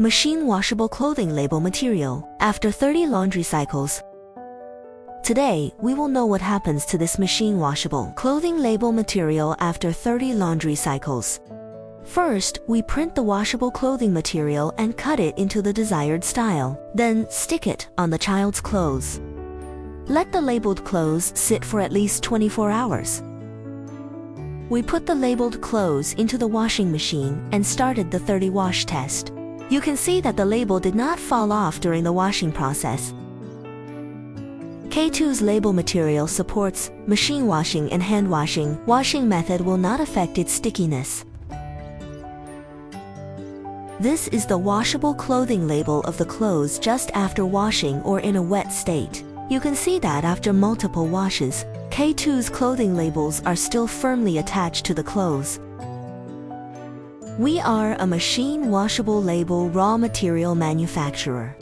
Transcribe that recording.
Machine washable clothing label material after 30 laundry cycles. Today, we will know what happens to this machine washable clothing label material after 30 laundry cycles. First, we print the washable clothing material and cut it into the desired style. Then, stick it on the child's clothes. Let the labeled clothes sit for at least 24 hours. We put the labeled clothes into the washing machine and started the 30 wash test. You can see that the label did not fall off during the washing process. K2's label material supports machine washing and hand washing. Washing method will not affect its stickiness. This is the washable clothing label of the clothes just after washing or in a wet state. You can see that after multiple washes, K2's clothing labels are still firmly attached to the clothes. We are a machine washable label raw material manufacturer.